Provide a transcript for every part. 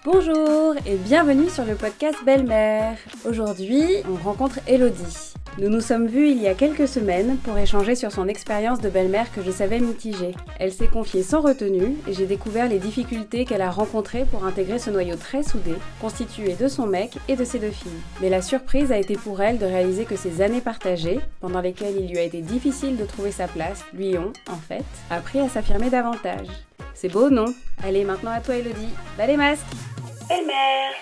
Bonjour et bienvenue sur le podcast Belle-Mère. Aujourd'hui, on rencontre Elodie. Nous nous sommes vus il y a quelques semaines pour échanger sur son expérience de belle-mère que je savais mitigée. Elle s'est confiée sans retenue et j'ai découvert les difficultés qu'elle a rencontrées pour intégrer ce noyau très soudé, constitué de son mec et de ses 2 filles. Mais la surprise a été pour elle de réaliser que ces années partagées, pendant lesquelles il lui a été difficile de trouver sa place, lui ont, en fait, appris à s'affirmer davantage. C'est beau, non? Allez, maintenant à toi Elodie, bas les masques! Belle-mère.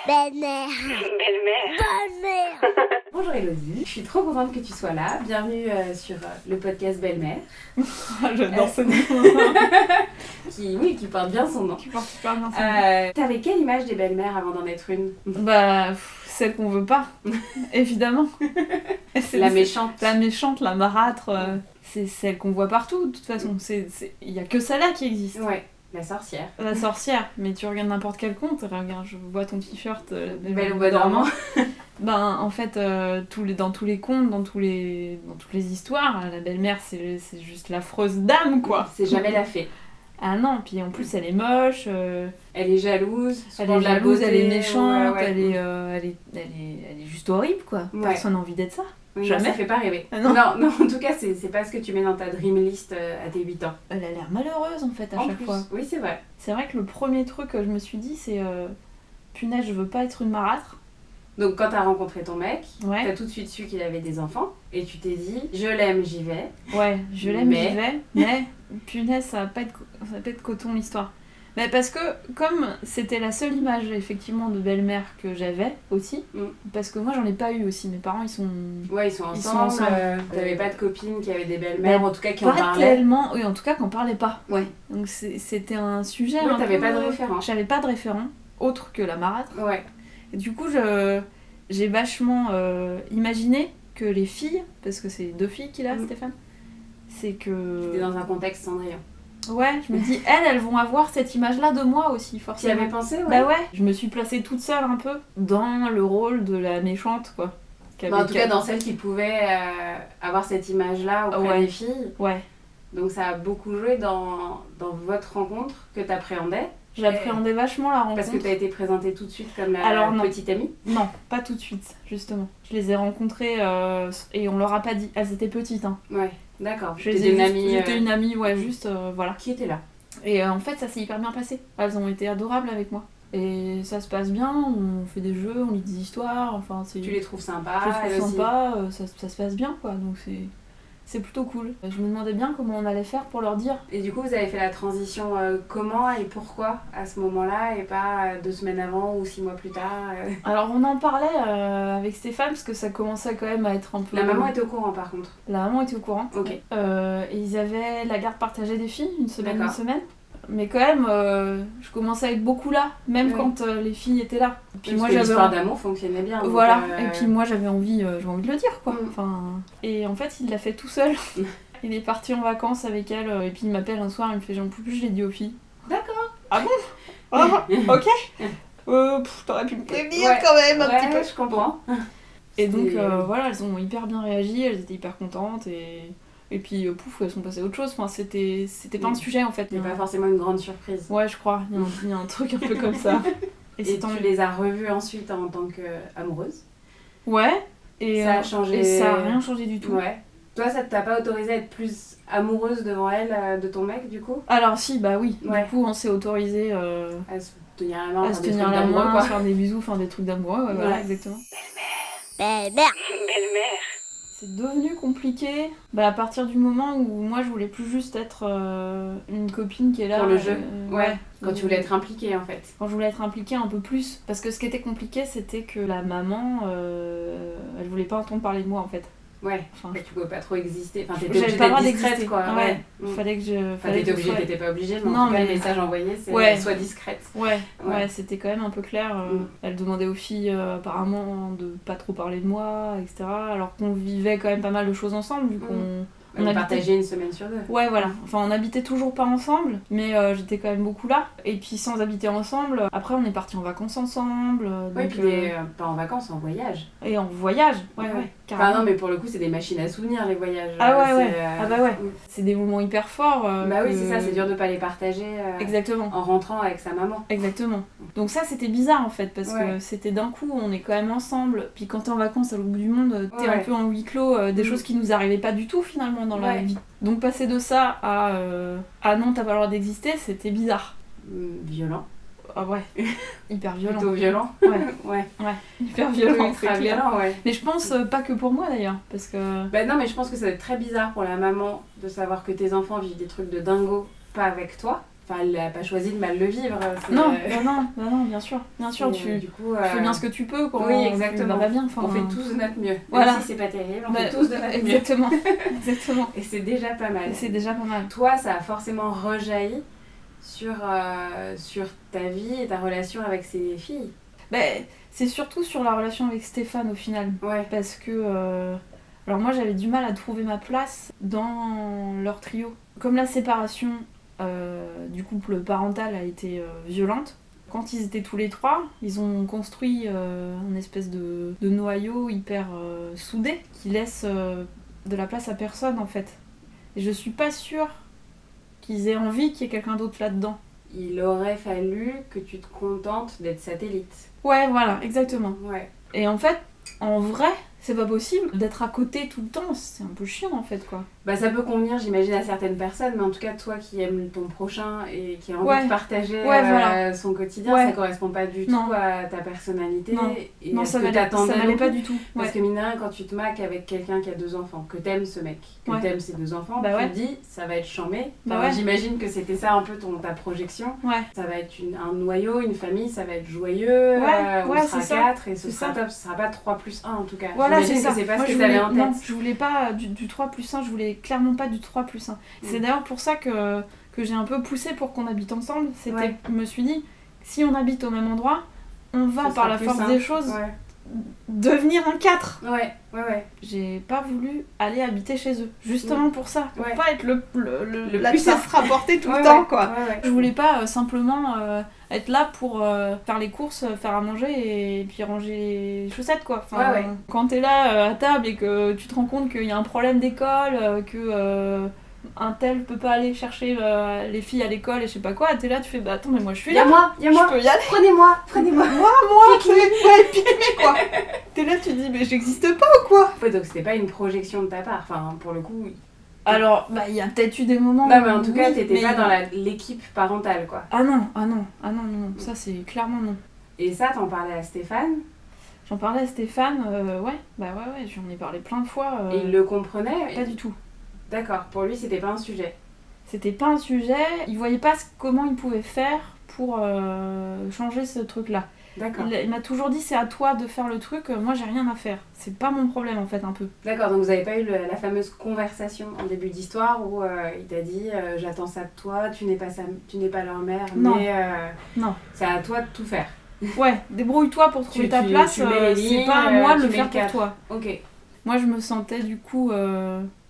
Belle-mère. Belle-mère. Belle-mère. Bonjour Elodie, je suis trop contente que tu sois là. Bienvenue sur le podcast Belle-Mère. J'adore ce nom. qui porte bien son nom. Qui porte super bien son nom. T'avais quelle image des belles-mères avant d'en être une? Celle qu'on veut pas, évidemment. La méchante. La méchante, la marâtre, c'est celle qu'on voit partout, de toute façon. Il y a que celle-là qui existe. Ouais. La sorcière. La sorcière, mais tu regardes n'importe quel conte, regarde, je vois ton t-shirt, Belle au bois dormant. En fait, dans tous les contes, dans toutes les histoires, la belle-mère, c'est juste l'affreuse dame, quoi. C'est jamais la fée. Ah non, puis en plus, elle est moche. Elle est jalouse. Elle est méchante, ouais. elle est juste horrible, quoi. Ouais. Personne n'a envie d'être ça. Oui, Jamais. ça fait pas rêver. Ah non. non, en tout cas, c'est pas ce que tu mets dans ta dream list à tes 8 ans. Elle a l'air malheureuse, en fait, à En chaque plus, fois. oui, c'est vrai. C'est vrai que le premier truc que je me suis dit, c'est punaise, je veux pas être une marâtre. Donc quand t'as rencontré ton mec, Ouais. t'as tout de suite su qu'il avait des enfants et tu t'es dit je l'aime, j'y vais. Ouais, je l'aime, Mais- j'y vais, mais punaise, ça va pas être coton l'histoire. Mais parce que, comme c'était la seule image, effectivement, de belle-mère que j'avais aussi, parce que moi, j'en ai pas eu aussi, mes parents, ils sont... Ouais, ils sont Ils ensemble. sont ensemble. T'avais pas de copines qui avaient des belles-mères, Bah, en tout cas qui en Pas parlaient. tellement, oui, en tout cas, qu'on parlait pas. Ouais. Donc c'était un sujet Ouais, un t'avais peu... pas de référent. J'avais pas de référent, autre que la marâtre. Ouais. Et du coup, j'ai vachement imaginé que les filles, parce que c'est 2 filles qu'il a, Stéphane, c'est que... T'étais dans un contexte Cendrillon. Ouais, je me dis, elles vont avoir cette image-là de moi aussi, Tu y forcément. avais pensé, ouais? Bah ouais, je me suis placée toute seule un peu dans le rôle de la méchante, quoi. Bah, en tout cas, dans celle qui pouvait avoir cette image-là auprès Ouais. des filles. Ouais, Donc ça a beaucoup joué dans votre rencontre que t'appréhendais. j'appréhendais vachement la rencontre. Parce que t'as été présentée tout de suite comme la Alors, non. petite amie. Non, pas tout de suite, justement. Je les ai rencontrées et on leur a pas dit. Elles étaient petites, hein. Ouais, d'accord. Je les T'étais ai une juste- amie. J'étais une amie, ouais, juste, voilà. Qui était là? Et en fait, ça s'est hyper bien passé. Elles ont été adorables avec moi. Et ça se passe bien, on fait des jeux, on lit des histoires, enfin c'est... Tu les trouves sympas, Je les elle trouve aussi. sympas, ça se passe bien quoi, donc c'est plutôt cool. Je me demandais bien comment on allait faire pour leur dire. Et du coup, vous avez fait la transition comment et pourquoi à ce moment-là et pas 2 semaines avant ou 6 mois plus tard Alors on en parlait avec Stéphane parce que ça commençait quand même à être un peu... La maman était au courant par contre. La maman était au courant. Ok. Et ils avaient la garde partagée des filles, une semaine. Mais quand même, je commençais à être beaucoup là, même Oui. quand les filles étaient là. Puis Parce moi que j'avais... l'histoire d'amour fonctionnait bien. donc, Voilà, et puis moi j'avais envie de le dire quoi. Mm. Enfin, et en fait il l'a fait tout seul. Il est parti en vacances avec elle et puis il m'appelle un soir, il me fait j'en peux plus, je l'ai dit aux filles. D'accord. Ah bon? Ah, ok. T'aurais pu me prévenir Ouais. quand même un petit Ouais, peu. je comprends. Et donc C'est- voilà, elles ont hyper bien réagi, elles étaient hyper contentes et puis elles sont passées à autre chose. Enfin c'était pas un sujet en fait. C'est pas forcément une grande surprise. Ouais je crois, il y a un truc un peu comme ça. Et c'est tu tant mieux. les as revues ensuite en tant qu'amoureuse. Ouais. Et Ça a changé. Et ça a rien changé du tout. Ouais. Toi, ça t'a pas autorisé à être plus amoureuse devant elle de ton mec, du coup? Alors si, bah oui. Ouais. Du coup, on s'est autorisé À se tenir la main, à faire se des tenir trucs la d'amoureux, main, quoi. faire des bisous, faire des trucs d'amoureux. Ouais, voilà, Ouais. exactement. Belle-mère. Belle-mère. C'est devenu compliqué à partir du moment où moi je voulais plus juste être une copine qui est là. Pour le jeu. Ouais. Quand Donc, tu voulais être impliquée, en fait. Quand je voulais être impliquée un peu plus. Parce que ce qui était compliqué, c'était que la maman, elle voulait pas entendre parler de moi en fait. Ouais. Enfin, Mais tu pouvais pas trop exister. Enfin, t'étais j'avais obligée pas le droit d'être discrète, d'exister. quoi. Ouais. Mm. Fallait que je. Enfin, fallait t'étais que je obligée, sois- t'étais pas obligée, mais Non, en tout cas, mais- le message envoyé, c'est Ouais. sois discrète. Ouais, Ouais. c'était quand même un peu clair. Elle demandait aux filles apparemment de pas trop parler de moi, etc. Alors qu'on vivait quand même pas mal de choses ensemble, vu qu'on On habitait- partageait une semaine sur 2. Ouais, voilà. Enfin, on habitait toujours pas ensemble, mais j'étais quand même beaucoup là. Et puis sans habiter ensemble, après on est partis en vacances ensemble. Ouais, donc, puis pas en vacances, en voyage. Et en voyage, ouais. carrément. Enfin non, mais pour le coup, c'est des machines à souvenirs, les voyages. Ah ouais, c'est, ouais. Ah bah ouais. C'est des moments hyper forts. Bah oui, c'est ça, c'est dur de pas les partager Exactement. en rentrant avec sa maman. Exactement. Donc ça, c'était bizarre en fait, parce Ouais. que c'était d'un coup, on est quand même ensemble, puis quand t'es en vacances à l'autre bout du monde, t'es Ouais. un peu en huis clos, des choses qui nous arrivaient pas du tout finalement dans la Ouais. vie. Donc passer de ça à ah non, t'as pas le droit d'exister, c'était bizarre. Violent. Ah ouais, hyper violent. Plutôt violent. Ouais, Ouais. hyper violent, Plutôt c'est ultra clair. violent, ouais. Mais je pense pas que pour moi d'ailleurs, parce que... Bah non, mais je pense que ça va être très bizarre pour la maman de savoir que tes enfants vivent des trucs de dingo, pas avec toi. Enfin, elle a pas choisi de mal le vivre. C'est, Non, non, bien sûr, tu du coup, fais bien ce que tu peux quand oui, exactement. tu vas bien. Enfin, on fait tous de notre mieux. Voilà. Même si c'est pas terrible, on bah, fait tous de notre mieux. exactement, exactement. Et c'est déjà pas mal. Et c'est déjà pas mal. Toi, ça a forcément rejailli sur ta vie et ta relation avec ces filles. Bah, c'est surtout sur la relation avec Stéphane au final. Ouais. Parce que... alors moi j'avais du mal à trouver ma place dans leur trio. Comme la séparation du couple parental a été violente, quand ils étaient tous les trois, ils ont construit une espèce de noyau hyper soudé qui laisse de la place à personne en fait. Et je suis pas sûre qu'ils aient envie qu'il y ait quelqu'un d'autre là-dedans. Il aurait fallu que tu te contentes d'être satellite. Ouais, voilà, exactement. Ouais. Et en fait, en vrai, c'est pas possible d'être à côté tout le temps, c'est un peu chiant en fait quoi. Bah ça peut convenir j'imagine à certaines personnes, mais en tout cas toi qui aimes ton prochain et qui a envie Ouais. de partager voilà. son quotidien, Ouais. ça correspond pas du Non. tout à ta personnalité Non. et Non, à ça ce que m'allait t'attendais. pas du tout. Parce Ouais. que mine de rien, quand tu te maques avec quelqu'un qui a 2 enfants, que t'aimes ce mec, que Ouais. t'aimes ses 2 enfants, Bah tu ouais. te dis ça va être chambé. Bah Enfin, ouais. j'imagine que c'était ça un peu ta projection. Ouais. Ça va être un noyau, une famille, ça va être joyeux, on ouais, sera c'est ça. 4 et ce C'est sera ça. top, ce sera pas 3+1 en tout cas. Voilà, c'est J'imagine ça. que c'est pas Moi, ce que je t'avais voulais- en tête. Non, je voulais pas du 3+1, je voulais clairement pas du 3+1. C'est d'ailleurs pour ça que j'ai un peu poussé pour qu'on habite ensemble. C'était, Ouais. je me suis dit, si on habite au même endroit, on va Ce par sera la plus force simple. des choses Ouais. devenir un 4. Ouais. J'ai pas voulu aller habiter chez eux, justement pour ça, pour Ouais. pas être Le la plus pièce rapportée tout Ouais, le temps ouais. quoi. Ouais. Je voulais pas simplement être là pour faire les courses, faire à manger et puis ranger les chaussettes quoi. Enfin, Ouais. Quand t'es là à table et que tu te rends compte qu'il y a un problème d'école, que un tel peut pas aller chercher les filles à l'école et je sais pas quoi, t'es là, tu fais bah attends mais moi je suis là, Y'a je moi, peux y aller. prenez-moi. Pique-me quoi. T'es là, tu te dis mais j'existe pas ou quoi. Ouais, donc c'était pas une projection de ta part, enfin pour le coup. Oui. Alors bah il y a peut-être eu des moments. Non mais en tout où cas oui, t'étais mais- pas dans l'équipe parentale quoi. Ah non, ça c'est clairement non. Et ça t'en parlais à Stéphane J'en parlais à Stéphane, ouais, j'en ai parlé plein de fois. et il le comprenait. Pas du tout. D'accord, pour lui c'était pas un sujet. C'était pas un sujet, il voyait pas comment il pouvait faire pour changer ce truc-là. D'accord. Il m'a toujours dit c'est à toi de faire le truc, moi j'ai rien à faire. C'est pas mon problème en fait un peu. D'accord, donc vous avez pas eu la fameuse conversation en début d'histoire où il t'a dit j'attends ça de toi, tu n'es pas leur mère, Non. mais Non. c'est à toi de tout faire. Ouais, débrouille-toi pour trouver ta place, tu mets les c'est lignes, pas à moi de tu le mets faire le pour cap. toi. Ok. Moi je me sentais du coup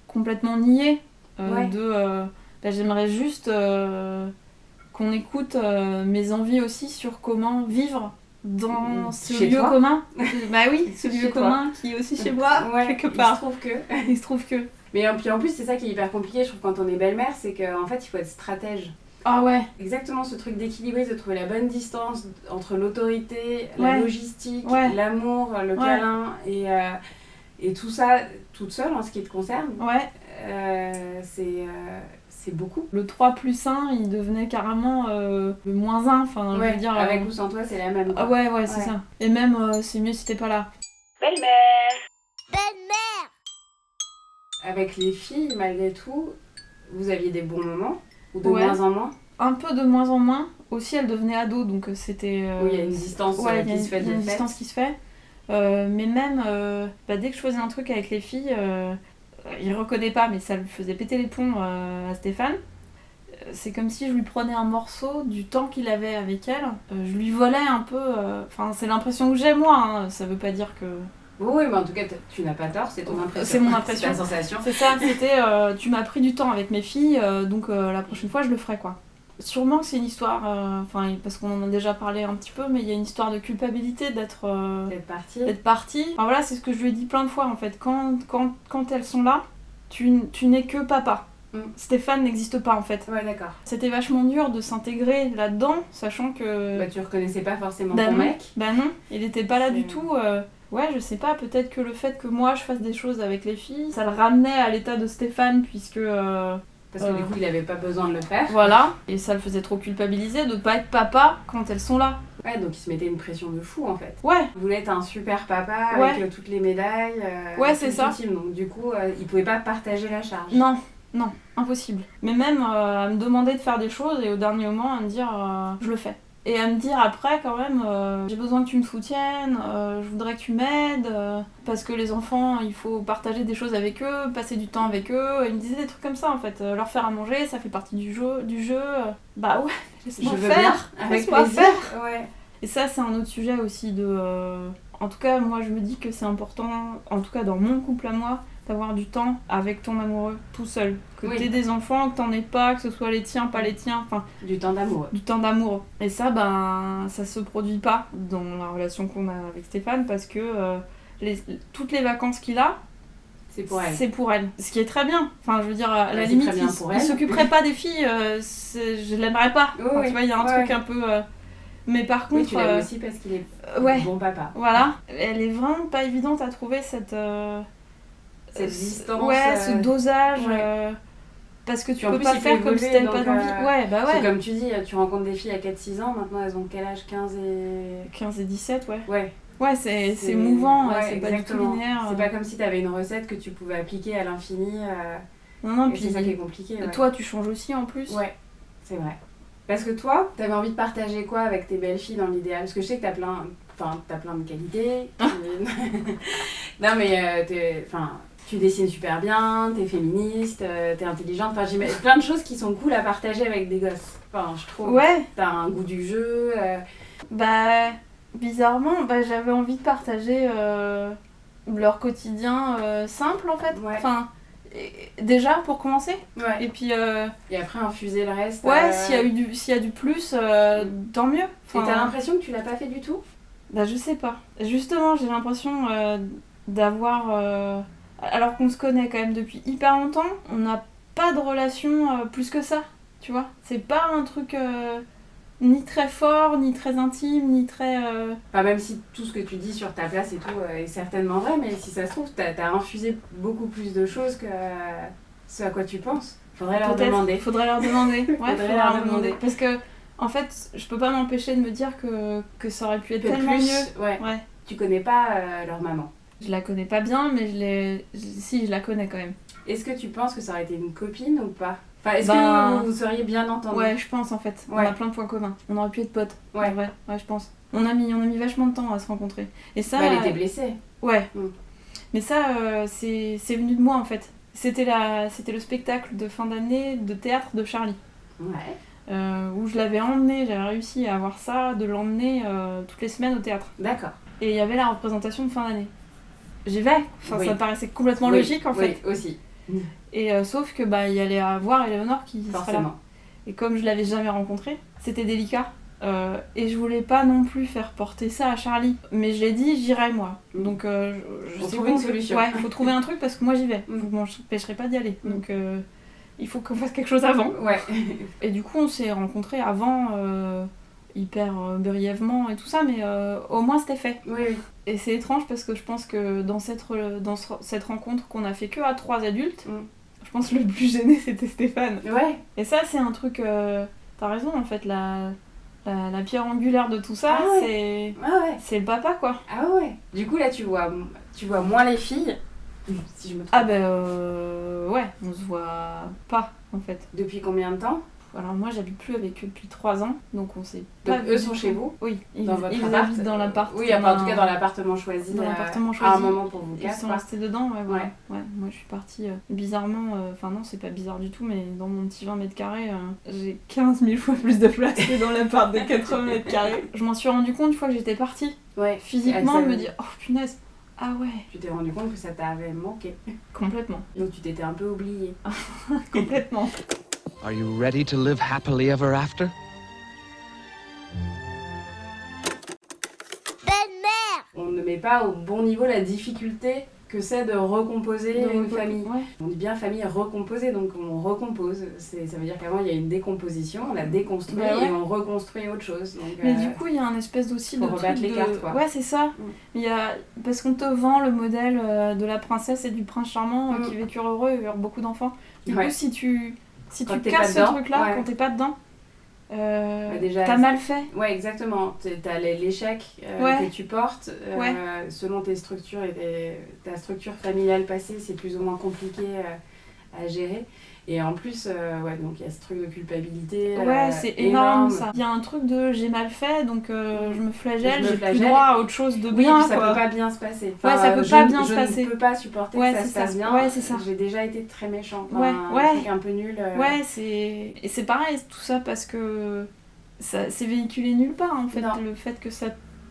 complètement niée Ouais. j'aimerais juste qu'on écoute mes envies aussi sur comment vivre dans ce Chez lieu toi. commun. Bah oui, ce Chez lieu toi. commun qui est aussi chez moi, Ouais, quelque Il se part. trouve que. Il se trouve que... Mais puis en plus c'est ça qui est hyper compliqué je trouve quand on est belle-mère, c'est qu'en fait il faut être stratège. Ah ouais, Exactement ce truc d'équilibrer, de trouver la bonne distance entre l'autorité, la Ouais. logistique, Ouais. l'amour, le Ouais. câlin et tout ça toute seule en ce qui te concerne, ouais. c'est beaucoup. Le 3+1, il devenait carrément le -1, enfin je Ouais, veux dire... avec ou sans toi c'est la même. Ah quoi. ouais, c'est Ouais. ça. Et même, c'est mieux si t'es pas là. Belle-mère. Belle-mère. Avec les filles malgré tout, vous aviez des bons moments ou de Ouais. moins en moins. Un peu de moins en moins. Aussi, elle devenait ado, donc c'était... Oui, il y a une distance ouais, il y a qui se fait il y a de une fait. distance qui se fait. Mais même, dès que je faisais un truc avec les filles, il reconnaît pas, mais ça lui faisait péter les plombs à Stéphane. C'est comme si je lui prenais un morceau du temps qu'il avait avec elle. Je lui volais un peu... Enfin, c'est l'impression que j'ai, moi. Hein. Ça veut pas dire que... Oui, mais en tout cas tu n'as pas tort, c'est ton impression. C'est mon impression. C'est ta sensation. C'est ça, c'était tu m'as pris du temps avec mes filles, donc la prochaine fois je le ferai quoi. Sûrement que c'est une histoire, parce qu'on en a déjà parlé un petit peu, mais il y a une histoire de culpabilité d'être partie. Enfin voilà, c'est ce que je lui ai dit plein de fois en fait. Quand elles sont là, tu n'es que papa. Stéphane n'existe pas en fait. Ouais, d'accord. C'était vachement dur de s'intégrer là-dedans, sachant que... Bah, tu reconnaissais pas forcément Bah ton non. mec. Bah non, il était pas là C'est- du tout. Ouais, je sais pas, peut-être que le fait que moi je fasse des choses avec les filles, ça le ramenait à l'état de Stéphane, puisque... Parce que du coup, il avait pas besoin de le faire. Voilà, et ça le faisait trop culpabiliser de pas être papa quand elles sont là. Ouais, donc il se mettait une pression de fou en fait. Ouais, Il voulait être un super papa Ouais. avec toutes les médailles. Ouais, c'est tout ça. ultime. Donc du coup, il pouvait pas partager la charge. non, impossible. Mais même à me demander de faire des choses et au dernier moment à me dire je le fais. Et à me dire après quand même j'ai besoin que tu me soutiennes, je voudrais que tu m'aides, parce que les enfants il faut partager des choses avec eux, passer du temps avec eux. Et il me disait des trucs comme ça en fait, leur faire à manger ça fait partie du jeu. Bah ouais, laisse-moi Je veux faire, bien, avec laisse-moi plaisir. faire. Ouais. Et ça, c'est un autre sujet aussi de... En tout cas, moi, je me dis que c'est important, en tout cas dans mon couple à moi, d'avoir du temps avec ton amoureux, tout seul. Que Oui. t'aies des enfants, que t'en aies pas, que ce soit les tiens, pas les tiens, enfin, Du temps d'amoureux. du temps d'amour. Et ça, ben, ça se produit pas dans la relation qu'on a avec Stéphane, parce que toutes les vacances qu'il a, C'est pour elle. c'est pour elle. Ce qui est très bien. Enfin, je veux dire, à la c'est limite, très bien il pour il elle. s'occuperait pas des filles, je l'aimerais pas. Oui, Enfin, oui. tu vois, il y a un Ouais. truc un peu... Mais par Oui, contre... tu l'aimes aussi parce qu'il est ouais. bon papa. Voilà, elle est vraiment pas évidente à trouver cette distance. ouais, ce dosage. ouais. Parce que tu Puis en peux plus, pas il faire peut comme si évoluer, t'avais pas donc, d'envie. Ouais, bah C'est ouais. comme tu dis, tu rencontres des filles à 4-6 ans, maintenant elles ont quel âge? 15 et... 15 et 17, ouais. Ouais. Ouais, c'est mouvant, ouais, c'est pas du tout exactement. linéaire. C'est pas comme si t'avais une recette que tu pouvais appliquer à l'infini. Non, Et puis c'est ça qui est compliqué. Ouais. toi, tu changes aussi en plus. Ouais, c'est vrai. Parce que toi, t'avais envie de partager quoi avec tes belles filles dans l'idéal? Parce que je sais que t'as plein de qualités. Non mais tu dessines super bien, t'es féministe, t'es intelligente. Enfin, j'ai plein de choses qui sont cool à partager avec des gosses. Enfin, je trouve. Ouais, T'as un goût du jeu. bah, bizarrement, bah, j'avais envie de partager leur quotidien simple en fait. Ouais. Enfin, déjà pour commencer. Ouais. Et puis, Et après infuser le reste. ouais, s'il y a du plus, tant mieux. Et Enfin, t'as l'impression que tu l'as pas fait du tout? bah, je sais pas. Justement, j'ai l'impression d'avoir... alors qu'on se connaît quand même depuis hyper longtemps, on n'a pas de relation plus que ça, tu vois. C'est pas un truc ni très fort, ni très intime, ni très... Enfin, même si tout ce que tu dis sur ta place et tout est certainement vrai, mais si ça se trouve, t'as infusé beaucoup plus de choses que ce à quoi tu penses. Faudrait leur Peut-être. demander. Faudrait leur demander. Ouais, faudrait leur leur demander. demander. Parce que, en fait, je peux pas m'empêcher de me dire que ça aurait pu être Peut-être tellement plus, mieux. ouais. Ouais. Tu connais pas leur maman. Je la connais pas bien, mais si, je la connais quand même. Est-ce que tu penses que ça aurait été une copine ou pas? Enfin, est-ce Ben, que vous seriez bien entendus? Ouais, je pense en fait. On Ouais. a plein de points communs. On aurait pu être potes. Ouais. En vrai. Ouais, je pense. On a mis vachement de temps à se rencontrer. Et ça. Bah, elle était blessée. Ouais. Mm. Mais ça, c'est venu de moi en fait. C'était le spectacle de fin d'année de théâtre de Charlie. Ouais. Où je l'avais emmené, j'avais réussi à avoir ça, de l'emmener toutes les semaines au théâtre. D'accord. Et il y avait la représentation de fin d'année. J'y vais. Enfin, Oui. ça me paraissait complètement Oui, logique en fait. Oui, aussi. Et sauf que bah il y allait avoir Éléonore qui serait là. Forcément. Et comme je l'avais jamais rencontré, c'était délicat. Et je voulais pas non plus faire porter ça à Charlie. Mais je l'ai dit, j'irai moi. Mm. Donc je Faut sais trouver pas, une solution. Ouais, il faut trouver un truc parce que moi j'y vais. Mm. Donc bon, je m'empêcherai pas d'y aller. Mm. Donc il faut qu'on fasse quelque chose avant. Ouais. Et du coup on s'est rencontrés avant, hyper brièvement et tout ça, mais au moins c'était fait. Oui, oui. Et c'est étrange parce que je pense que dans cette rencontre qu'on a fait que à 3 adultes, Mm. je pense que le plus gêné c'était Stéphane. Ouais. Et ça, c'est un truc. T'as raison, en fait, la pierre angulaire de tout ça, Ah ouais. Ah ouais. c'est le papa, quoi. Ah ouais. Du coup, là, tu vois moins les filles. Si je me trompe. Ah ben, ouais, on se voit pas, en fait. Depuis combien de temps? Alors, moi, j'habite plus avec eux depuis 3 ans, donc on sait Donc, pas. eux sont chez vous? Oui, ils Dans votre ils appart? habitent dans l'appart. Oui, enfin, en tout cas dans l'appartement choisi. Dans l'appartement À choisi. un moment pour vous Ils quatre. sont quoi. restés dedans, ouais, voilà. Ouais. Ouais, moi je suis partie bizarrement, enfin non, c'est pas bizarre du tout, mais dans mon petit 20 mètres carrés, j'ai 15 000 fois plus de place que dans l'appart de 80 mètres carrés. Je m'en suis rendu compte une fois que j'étais partie, Ouais. physiquement, Elle me savait. dire, oh punaise, ah ouais, Tu t'es rendu compte que ça t'avait manqué. complètement, Donc tu t'étais un peu oubliée. complètement. Are you ready to live happily ever after? Belle-mère. On ne met pas au bon niveau la difficulté que c'est de recomposer une famille. Ouais. On dit bien famille recomposée, donc on recompose. Ça veut dire qu'avant il y a une décomposition, on la déconstruit Bah ouais. et on reconstruit autre chose. Donc, Mais du coup, il y a un espèce aussi faut de rebattre truc les de... cartes, quoi. Ouais, c'est ça. Il y a... Parce qu'on te vend le modèle de la princesse et du prince charmant qui vécurent heureux et eurent beaucoup d'enfants. Du Ouais. coup, si tu Quand t'es casses pas ce dedans, truc-là, ouais. quand t'es pas dedans, déjà, t'as mal fait. Ouais, exactement. T'as l'échec Ouais. que tu portes. Selon tes structures et ta structure familiale passée, c'est plus ou moins compliqué à gérer. Et en plus, donc il y a ce truc de culpabilité. Ouais, c'est énorme ça. Il y a un truc de j'ai mal fait, donc je me flagelle, j'ai plus droit à autre chose de Oui, bien. et puis ça quoi. peut pas bien se passer. Ouais, ça peut pas bien se Je passer. ne peux pas supporter Ouais, que ça c'est se passe ça. bien. Ouais, c'est ça. J'ai déjà été très méchant. Ouais, Un ouais. truc un peu nul. Ouais, c'est... Et c'est pareil, tout ça parce que ça, c'est véhiculé nulle part en fait, Non. le fait que ça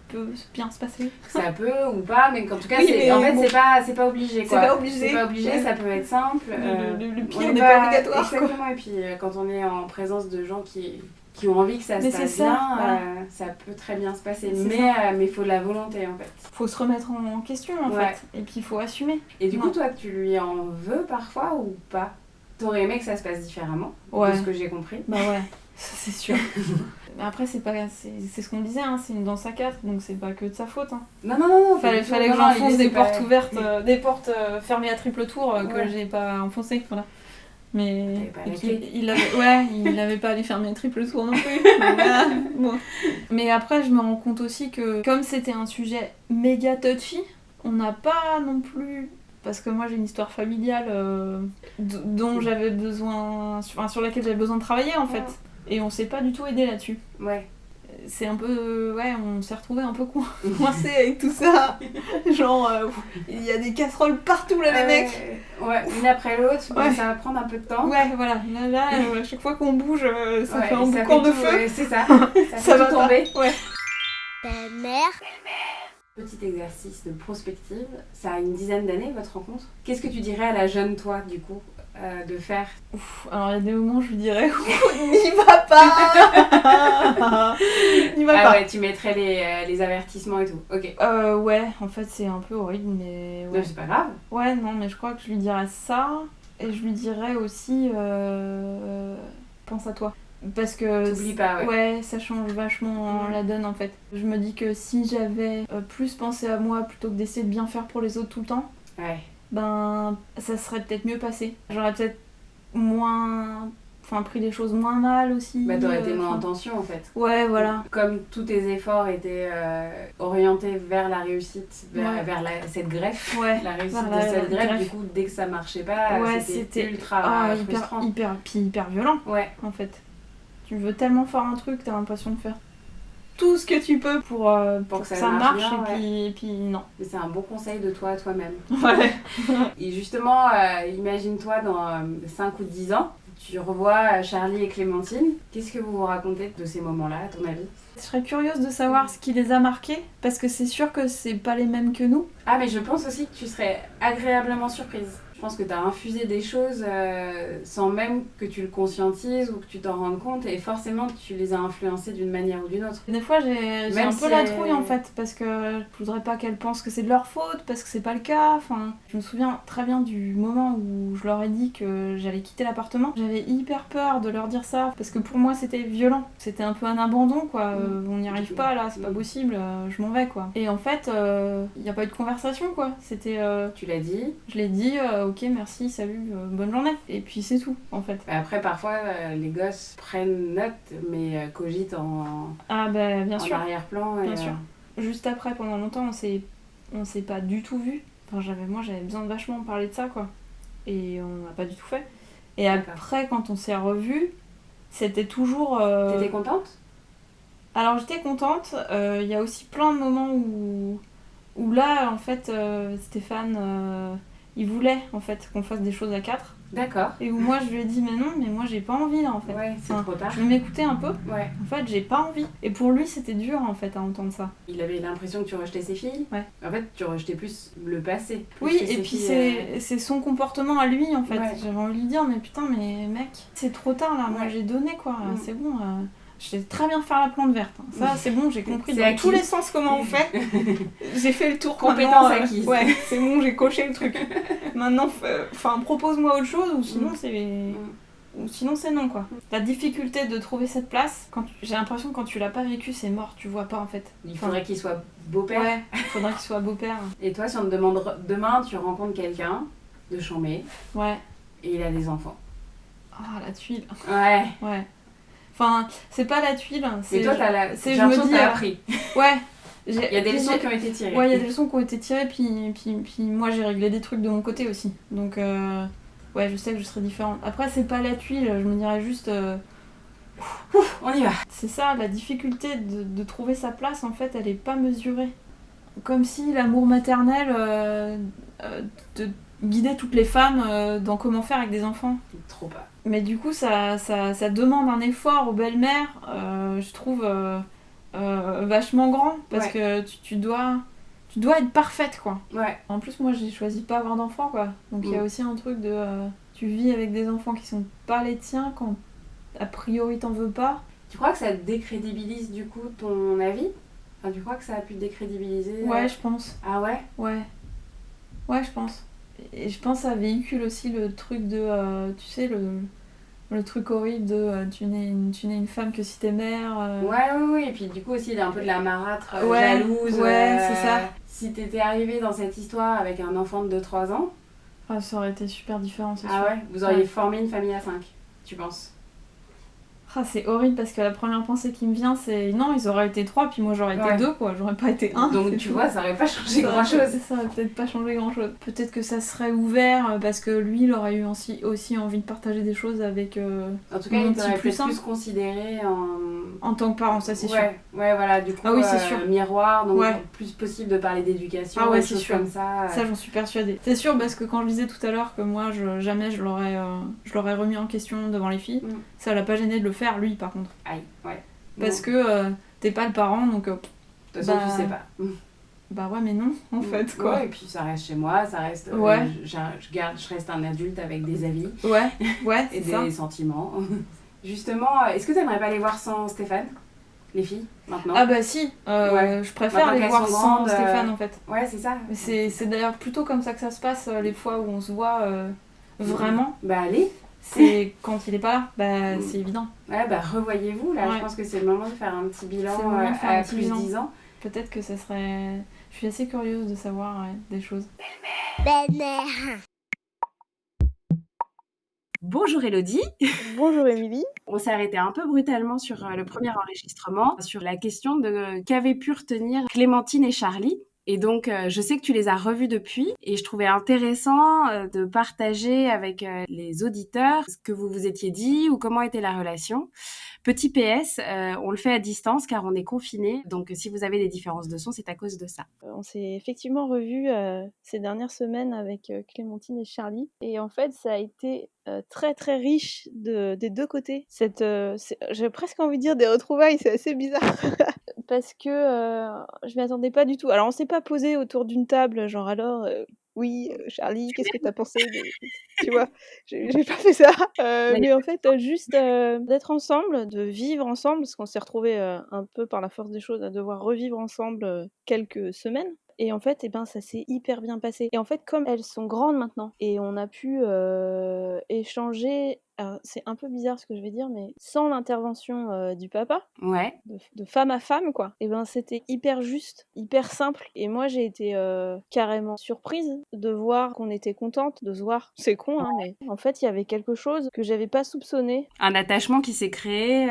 peut bien se passer. Ça peut ou pas, mais en tout cas, Oui, mais en fait, bon. c'est pas obligé. Quoi. C'est pas obligé. C'est pas obligé, Ouais. ça peut être simple. Le on pire est n'est pas obligatoire. Exactement, et puis quand on est en présence de gens qui ont envie que ça Mais se c'est passe ça, bien, voilà. ça peut très bien se passer. C'est Mais il faut de la volonté en fait. Faut se remettre en question en Ouais. fait, et puis il faut assumer. Et du coup, Non. toi, tu lui en veux parfois ou pas? T'aurais aimé que ça se passe différemment, Ouais. de ce que j'ai compris. Bah ouais, ça, c'est sûr. Mais après, c'est ce qu'on disait, hein, c'est une danse à quatre, donc c'est pas que de sa faute. Hein. Non. Fallait que non, j'enfonce l'idée, des c'est pas- portes ouvertes, des portes fermées à triple tour que Ouais. j'ai pas enfoncées. Voilà. Mais T'avais pas la et clé. il avait pas à les fermer à triple tour non plus. Donc, voilà, bon. Mais après, je me rends compte aussi que comme c'était un sujet méga touchy, on n'a pas non plus. Parce que moi j'ai une histoire familiale dont j'avais besoin. Sur laquelle j'avais besoin de travailler en fait. Ouais. Et on s'est pas du tout aidé là-dessus. Ouais. C'est un peu. Ouais, on s'est retrouvés un peu coincés avec tout ça. Genre, il y a des casseroles partout là, les mecs. Ouais, une après l'autre, mais Ouais. ça va prendre un peu de temps. Ouais, voilà. Là, à chaque fois qu'on bouge, ça Ouais, fait un ça boucan de tout, feu. ouais, c'est ça. Ça Ça fait va tout pas. tomber. Ouais. Belle-mère. Petit exercice de prospective. Ça a une dizaine d'années, votre rencontre. Qu'est-ce que tu dirais à la jeune toi, du coup, de faire? Ouf, alors il y a des moments où je lui dirais n'y va pas. N'y va Ah pas. ouais, tu mettrais les avertissements et tout. Ok. Ouais, en fait c'est un peu horrible, mais Non, ouais. c'est pas grave. Ouais, non, mais je crois que je lui dirais ça. Et je lui dirais aussi pense à toi. Parce que T'oublies pas, ouais. ouais, ça change vachement la donne en fait. Je me dis que si j'avais plus pensé à moi plutôt que d'essayer de bien faire pour les autres tout le temps, Ouais. ben ça serait peut-être mieux passé. J'aurais peut-être moins... Enfin, pris les choses moins mal aussi. Bah, t'aurais été moins enfin, en tension, en fait. Ouais, voilà. Comme tous tes efforts étaient orientés vers la réussite, Ouais. vers cette greffe, Ouais. la réussite Vers la de cette greffe, greffe. du coup, dès que ça marchait pas, Ouais, c'était ultra Ah, frustrant. hyper violent Ouais. en fait. Tu veux tellement faire un truc, t'as l'impression de faire tout ce que tu peux pour que ça marche bien, et puis non. Mais c'est un bon conseil de toi à toi-même. Ouais. Et justement, imagine-toi dans 5 ou 10 ans, tu revois Charlie et Clémentine. Qu'est-ce que vous vous racontez de ces moments-là, à ton avis? Je serais curieuse de savoir ce qui les a marqués parce que c'est sûr que c'est pas les mêmes que nous. Ah, mais je pense aussi que tu serais agréablement surprise. Je pense que tu as infusé des choses sans même que tu le conscientises ou que tu t'en rendes compte, et forcément tu les as influencés d'une manière ou d'une autre. Des fois j'ai Même un si peu la elle- trouille en fait parce que je voudrais pas qu'elles pensent que c'est de leur faute parce que c'est pas le cas. Enfin, je me souviens très bien du moment où je leur ai dit que j'allais quitter l'appartement. J'avais hyper peur de leur dire ça parce que pour moi c'était violent. C'était un peu un abandon quoi. On n'y arrive pas là, c'est pas possible, je m'en vais quoi. Et en fait, il n'y a pas eu de conversation quoi. C'était, Tu l'as dit. je l'ai dit, ok merci, salut, bonne journée. Et puis c'est tout en fait. Mais après, parfois, les gosses prennent note, mais cogitent en Ah bah bien sûr. arrière-plan. Bien sûr. Juste après, pendant longtemps, on s'est pas du tout vu. Enfin, moi, j'avais besoin de vachement parler de ça, quoi. Et on n'a pas du tout fait. Et D'accord. après, quand on s'est revus, c'était toujours... T'étais contente? Alors, j'étais contente. Il y a aussi plein de moments où là, en fait, Stéphane, il voulait, en fait, qu'on fasse des choses à quatre. D'accord. Et où moi je lui ai dit mais non, mais moi j'ai pas envie là en fait. Ouais, c'est trop tard. Je vais m'écouter un peu. Ouais. En fait, j'ai pas envie. Et pour lui, c'était dur en fait à entendre ça. Il avait l'impression que tu rejetais ses filles. Ouais. En fait, tu rejetais plus le passé. Plus Oui, que et ses puis filles, c'est son comportement à lui en fait. Ouais. J'avais envie de lui dire mais putain, mais mec, c'est trop tard là. Moi Ouais. j'ai donné quoi. Mm. C'est bon. Je sais très bien faire la plante verte. Ça, c'est bon, j'ai compris C'est dans acquis. tous les sens comment on fait. J'ai fait le tour. Compétence maintenant, acquise. Ouais, c'est bon, j'ai coché le truc. Maintenant, propose-moi autre chose ou sinon ou sinon c'est non quoi. La difficulté de trouver cette place, j'ai l'impression que quand tu l'as pas vécu, c'est mort, tu vois pas en fait. Il faudrait qu'il soit beau-père. Ouais, il faudrait qu'il soit beau-père. Et toi, si on te demande demain, tu rencontres quelqu'un de Chambé Ouais. et il a des enfants. Ah, la tuile. Ouais. Ouais. Enfin, c'est pas la tuile. Et toi, c'est j'ai je me l'impression que dis t'as appris. Ouais. Il y a des leçons qui ont été tirées. Ouais, il y a des leçons qui ont été tirées, puis moi j'ai réglé des trucs de mon côté aussi. Donc, ouais, je sais que je serai différente. Après, c'est pas la tuile, je me dirais juste. On y va. C'est ça, la difficulté de trouver sa place, en fait, elle est pas mesurée. Comme si l'amour maternel de guidait toutes les femmes dans comment faire avec des enfants. Trop pas. Mais du coup, ça demande un effort aux belles-mères, je trouve, vachement grand. Parce que tu dois être parfaite, quoi. Ouais. En plus, moi, j'ai choisi de pas avoir d'enfants, quoi. Donc il y a aussi un truc de... tu vis avec des enfants qui sont pas les tiens quand, a priori, t'en veux pas. Tu crois que ça décrédibilise du coup ton avis ? Enfin, tu crois que ça a pu décrédibiliser Ouais, je pense. Ah ouais ? Ouais. Ouais, je pense. Et je pense que ça véhicule aussi le truc de... tu sais, le truc horrible de tu n'es une femme que si t'es mère. Ouais. Et puis du coup aussi, il y a un peu de la marâtre Ouais, jalouse. ouais, c'est ça. Si t'étais arrivée dans cette histoire avec un enfant de 2-3 ans... Ah, ça aurait été super différent, c'est sûr. Ah ouais ? Vous auriez Ouais. formé une famille à 5, tu penses ? Ah, c'est horrible parce que la première pensée qui me vient, c'est non, ils auraient été 3, puis moi j'aurais été 2, quoi. J'aurais pas été 1. Donc tu vois, ça aurait pas changé grand-chose. Ça aurait peut-être pas changé grand-chose. Peut-être que ça serait ouvert parce que lui, il aurait eu aussi envie de partager des choses avec En tout cas, mon il petit t'aurait plus peut-être plus simple. considéré En tant que parent, ça c'est sûr. Ouais, voilà, du coup, Ah oui, c'est sûr. miroir, donc Ouais. plus possible de parler d'éducation, Ah ouais, des c'est choses sûr. comme ça. Ça, j'en suis persuadée. C'est sûr, parce que quand je disais tout à l'heure que moi, jamais je l'aurais remis en question devant les filles, ça l'a pas gêné de le faire, lui, par contre. Aïe, ouais. Parce que t'es pas le parent, donc... De toute façon, tu sais pas. Bah ouais, mais non, en fait, quoi. Ouais, et puis ça reste chez moi, ça reste... Ouais. Je reste un adulte avec des avis Ouais, et c'est ça. des sentiments. Justement, est-ce que t'aimerais pas les voir sans Stéphane, les filles, maintenant ? Ah bah si, Ouais. je préfère Maintenant les qu'elles voir sont sans grandes, Stéphane, en fait. Ouais, c'est ça. Mais c'est d'ailleurs plutôt comme ça que ça se passe, les fois où on se voit vraiment. Bah allez. C'est quand il est pas là, bah c'est évident. Ouais, bah revoyez-vous, là. Ouais. Je pense que c'est le moment de faire un petit bilan C'est le moment de faire un à petit plus bilan. 10 ans. Peut-être que ça serait... Je suis assez curieuse de savoir des choses. Belle-mère. Bonjour Elodie. Bonjour Émilie. On s'est arrêté un peu brutalement sur le premier enregistrement, sur la question de qu'avaient pu retenir Clémentine et Charlie. Et donc, je sais que tu les as revus depuis et je trouvais intéressant de partager avec les auditeurs ce que vous vous étiez dit ou comment était la relation. Petit PS, on le fait à distance car on est confinés. Donc, si vous avez des différences de son, c'est à cause de ça. On s'est effectivement revus ces dernières semaines avec Clémentine et Charlie. Et en fait, ça a été très très riche des deux côtés. J'ai presque envie de dire des retrouvailles, c'est assez bizarre. Parce que je m'y attendais pas du tout. Alors, on s'est pas posé autour d'une table, genre alors... Oui, Charlie, qu'est-ce que t'as pensé Tu vois, j'ai pas fait ça. Mais en fait, juste d'être ensemble, de vivre ensemble, parce qu'on s'est retrouvés un peu par la force des choses à devoir revivre ensemble quelques semaines. Et en fait, ça s'est hyper bien passé. Et en fait, comme elles sont grandes maintenant, et on a pu échanger... Alors, c'est un peu bizarre ce que je vais dire, mais sans l'intervention du papa, Ouais. de femme à femme, quoi. Et c'était hyper juste, hyper simple. Et moi, j'ai été carrément surprise de voir qu'on était contente, de se voir. C'est con, hein, mais en fait, il y avait quelque chose que j'avais pas soupçonné. Un attachement qui s'est créé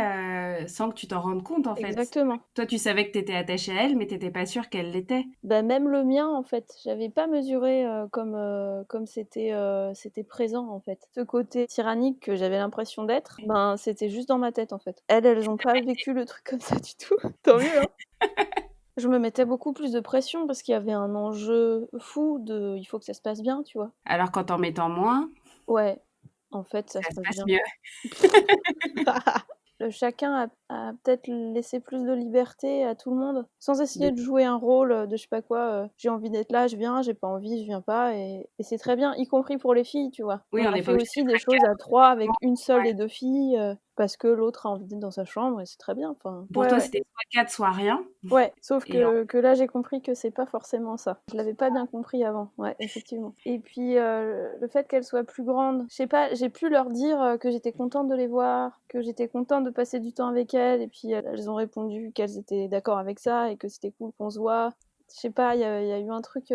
sans que tu t'en rendes compte, en fait. Exactement. Toi, tu savais que t'étais attachée à elle, mais t'étais pas sûre qu'elle l'était. Bah, même le mien, en fait. J'avais pas mesuré comme c'était présent, en fait. Ce côté tyrannique que j'avais l'impression d'être, c'était juste dans ma tête, en fait. Elles ont pas vécu le truc comme ça du tout. Tant mieux, hein. Je me mettais beaucoup plus de pression parce qu'il y avait un enjeu fou il faut que ça se passe bien, tu vois. Alors qu'en t'en mettant moins... Ouais. En fait, ça Ça se se passe passe bien. mieux. Chacun a peut-être laissé plus de liberté à tout le monde, sans essayer de jouer un rôle de je sais pas quoi, j'ai envie d'être là, je viens, j'ai pas envie, je viens pas et c'est très bien, y compris pour les filles, tu vois? Oui, On on a n'est pas fait obligé aussi d'être des à choses 4 à 3 avec une seule ouais. des 2 filles, parce que l'autre a envie d'être dans sa chambre et c'est très bien, enfin Pour ouais, toi, ouais. c'était soit 4, soit rien Ouais, sauf et que là, j'ai compris que c'est pas forcément ça. Je l'avais pas bien compris avant, ouais, effectivement. Et puis, le fait qu'elles soient plus grandes, je sais pas, j'ai pu leur dire, que j'étais contente de les voir, que j'étais contente de passer du temps avec elles et puis, elles ont répondu qu'elles étaient d'accord avec ça et que c'était cool qu'on se voit. Je sais pas, il y a eu un truc,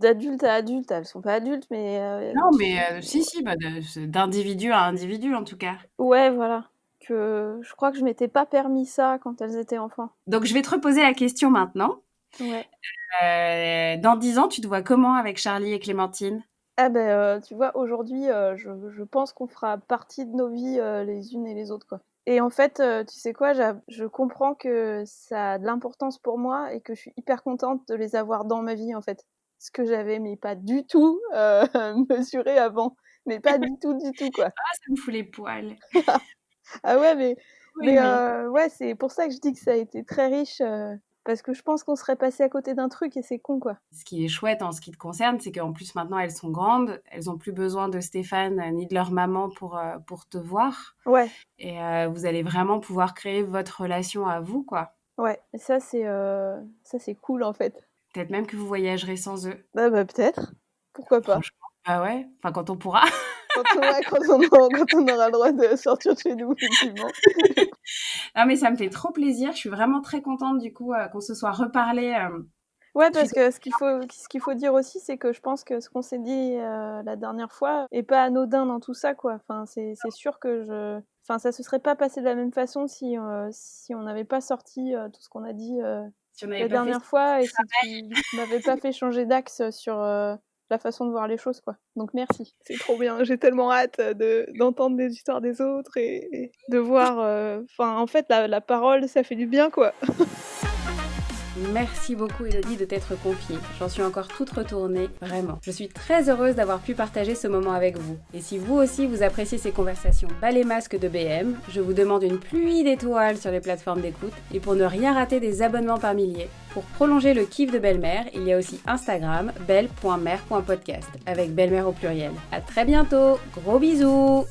d'adulte à adulte. Elles sont pas adultes, mais, non, mais si, bah, d'individu à individu, en tout cas. ouais, voilà, que je crois que je m'étais pas permis ça quand elles étaient enfants. Donc je vais te reposer la question maintenant. Ouais. Dans 10 ans, tu te vois comment avec Charlie et Clémentine? Ah ben, tu vois, aujourd'hui, je pense qu'on fera partie de nos vies, les unes et les autres, quoi. Et en fait, tu sais quoi? Je comprends que ça a de l'importance pour moi et que je suis hyper contente de les avoir dans ma vie, en fait. Ce que j'avais mais pas du tout, mesuré avant. Mais pas du tout, quoi. Ah, ça me fout les poils. Ah ouais, Oui, oui. ouais, c'est pour ça que je dis que ça a été très riche, parce que je pense qu'on serait passé à côté d'un truc et c'est con, quoi. Ce qui est chouette en ce qui te concerne, c'est qu'en plus maintenant elles sont grandes, elles ont plus besoin de Stéphane ni de leur maman pour te voir Ouais, et vous allez vraiment pouvoir créer votre relation à vous, quoi. ouais, et ça c'est cool, en fait. Peut-être même que vous voyagerez sans eux. Ah bah, peut-être, pourquoi pas. Franchement. Ah ouais, enfin quand on pourra. Ouais, quand on aura le droit de sortir de chez nous, effectivement. Non mais ça me fait trop plaisir, je suis vraiment très contente du coup, qu'on se soit reparlé, Ouais, parce suite que ce qu'il faut dire aussi, c'est que je pense que ce qu'on s'est dit, la dernière fois est pas anodin dans tout ça, quoi. Enfin, c'est sûr que ça se serait pas passé de la même façon si on n'avait pas sorti, tout ce qu'on a dit, si on n'avait la pas fait dernière fois et si tu m'avais pas fait changer d'axe sur, la façon de voir les choses, quoi. Donc merci, c'est trop bien. J'ai tellement hâte, d'entendre les histoires des autres et de voir, en fait, la parole, ça fait du bien, quoi. Merci beaucoup Elodie de t'être confiée. J'en suis encore toute retournée, vraiment. Je suis très heureuse d'avoir pu partager ce moment avec vous. Et si vous aussi vous appréciez ces conversations bas les masques de BM, je vous demande une pluie d'étoiles sur les plateformes d'écoute et pour ne rien rater des abonnements par milliers. Pour prolonger le kiff de Belle-Mère, il y a aussi Instagram belle.mère.podcast avec Belle-Mère au pluriel. À très bientôt, gros bisous.